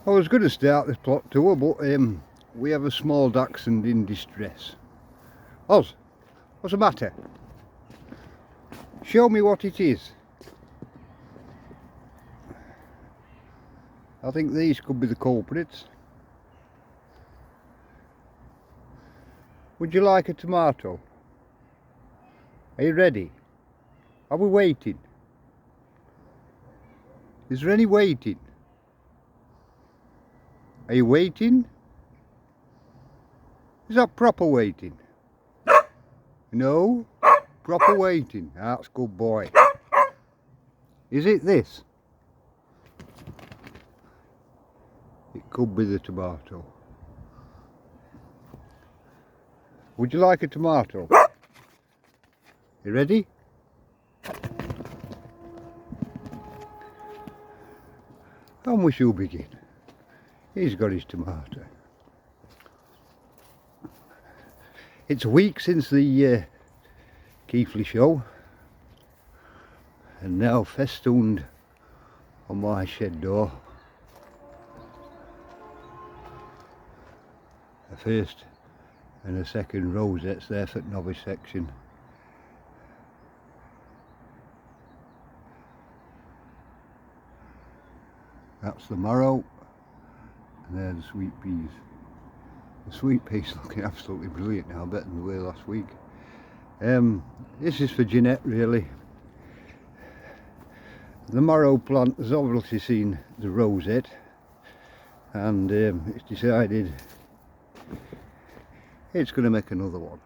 I was going to start this plot tour, but we have a small dachshund in distress. Oz, what's the matter? Show me what it is. I think these could be the culprits. Would you like a tomato? Are you ready? Are we waiting? Is there any waiting? Are you waiting? Is that proper waiting? No? Proper waiting. That's good boy. Is it this? It could be the tomato. Would you like a tomato? You ready? And we shall begin. He's got his tomato. It's a week since the Keithley show, and now festooned on my shed door, a first and a second rosettes there for the novice section. That's the marrow, and there are the sweet peas. The sweet peas looking absolutely brilliant now, better than they were last week. This is for Jeanette really. The marrow plant has obviously seen the rosette, and it's decided it's going to make another one.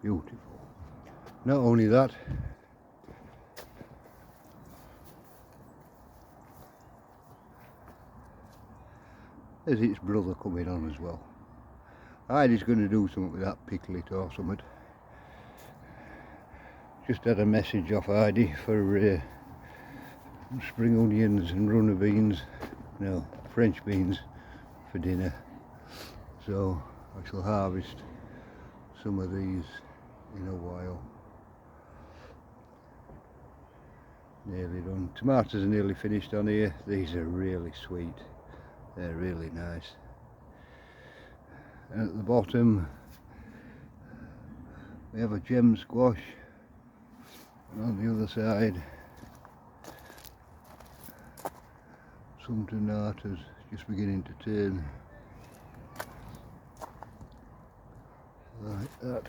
Beautiful. Not only that, there's its brother coming on as well. Heidi's going to do something with that picklet or something. Just had a message off Heidi for spring onions and runner beans, no, French beans for dinner. So I shall harvest some of these in a while. Nearly done. Tomatoes are nearly finished on here. These are really sweet. They're really nice. And at the bottom we have a gem squash, and on the other side some tomatoes just beginning to turn like that.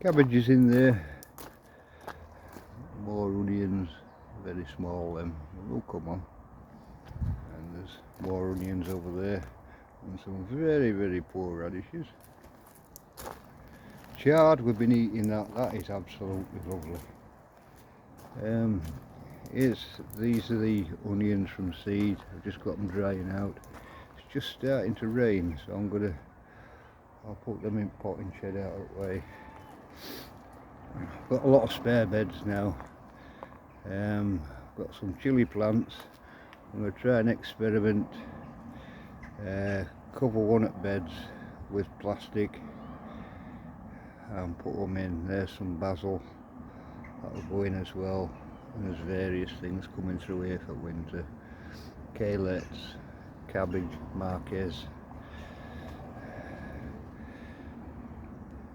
Cabbages in there, more onions, very small them, oh come on, and there's more onions over there, and some very poor radishes. Chard, we've been eating that is absolutely lovely. These are the onions from seed. I've just got them drying out. It's just starting to rain, so I'll put them in potting shed out of the way. Got a lot of spare beds now. Got some chilli plants. I'm going to try and experiment, cover one at beds with plastic and put them in. There's some basil that'll go in as well, and there's various things coming through here for winter. Kalettes, cabbage, marquez,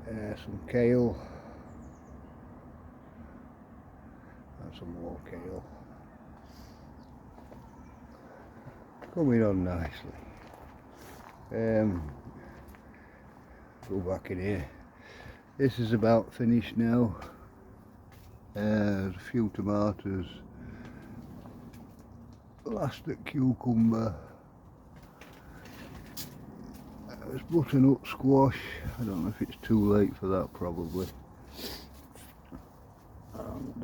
some kale, and some more kale. Coming on nicely. Go back in here. This is about finished now. There's a few tomatoes, last at cucumber. There's butternut squash. I don't know if it's too late for that, probably. And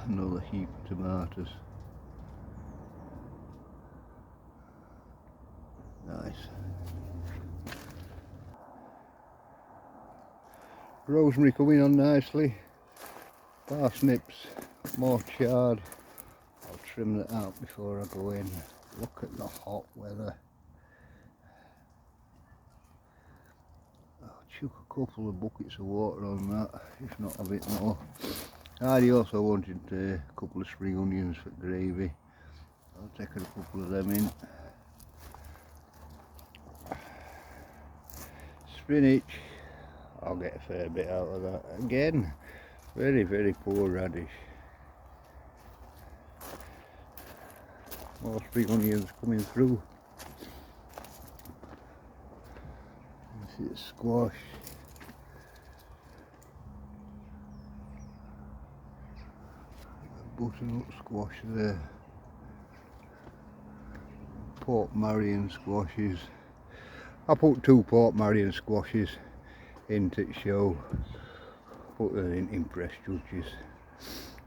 another heap of tomatoes. Nice. Rosemary coming on nicely. Parsnips, more chard. I'll trim that out before I go in. Look at the hot weather. Oh, chuck a couple of buckets of water on that, if not a bit more. I also wanted a couple of spring onions for gravy. I'll take a couple of them in. Spinach, I'll get a fair bit out of that. Again, very, very poor radish. More spring onions coming through. This is squash. Butternut squash there. Port Marion squashes. I put 2 Port Marion squashes into the show. But they didn't impress judges.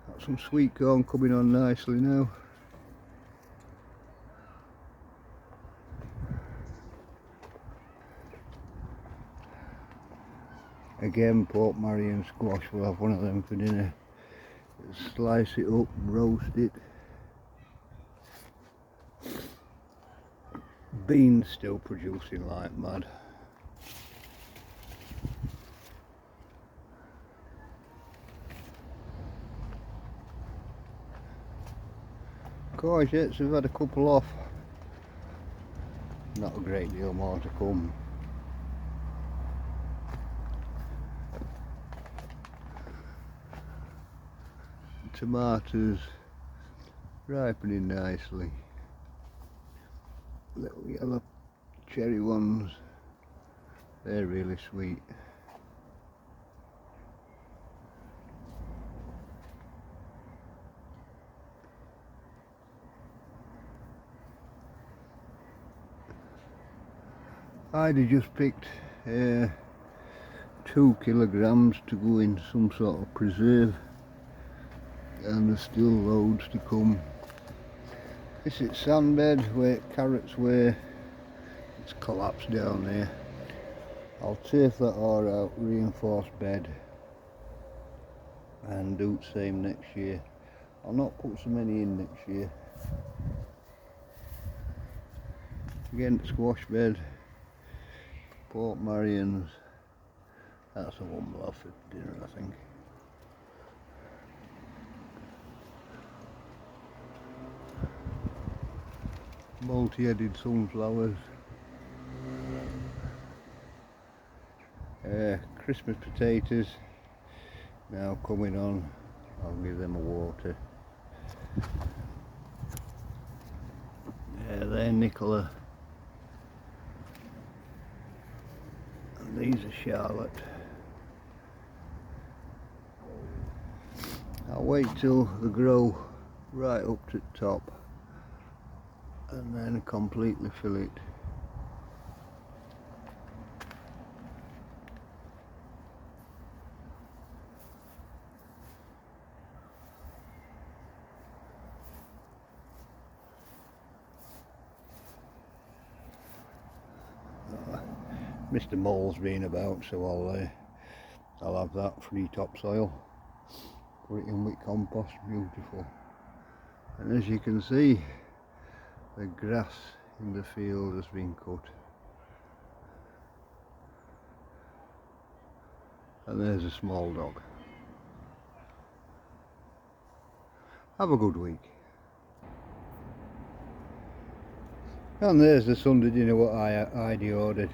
Got some sweet corn coming on nicely now. Again, Port Marion squash, we'll have one of them for dinner. Slice it up, roast it. Beans still producing like mad. Courgettes, we've had a couple off. Not a great deal more to come. Tomatoes ripening nicely. Little yellow cherry ones, they're really sweet. I'd have just picked 2 kilograms to go in some sort of preserve, and there's still loads to come. This is sand bed where carrots were. It's collapsed down there. I'll turf that all out, reinforce bed, and do the same next year. I'll not put so many in next year. Again, squash bed, Port Marions. That's the one we'll have for dinner, I think. Multi-headed sunflowers. Christmas potatoes now coming on. I'll give them a water. They're Nicola. And these are Charlotte. I'll wait till they grow right up to the top and then completely fill it. Mr. Mole's been about, so I'll have that free topsoil. Put it in with compost, beautiful. And as you can see, the grass in the field has been cut. And there's a small dog. Have a good week. And there's the Sunday dinner what I ordered.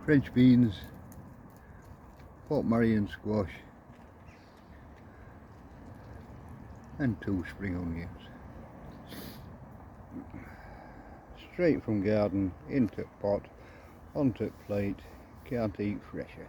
French beans, Port Marion squash, and 2 spring onions. Straight from garden, into pot, onto plate, can't eat fresher.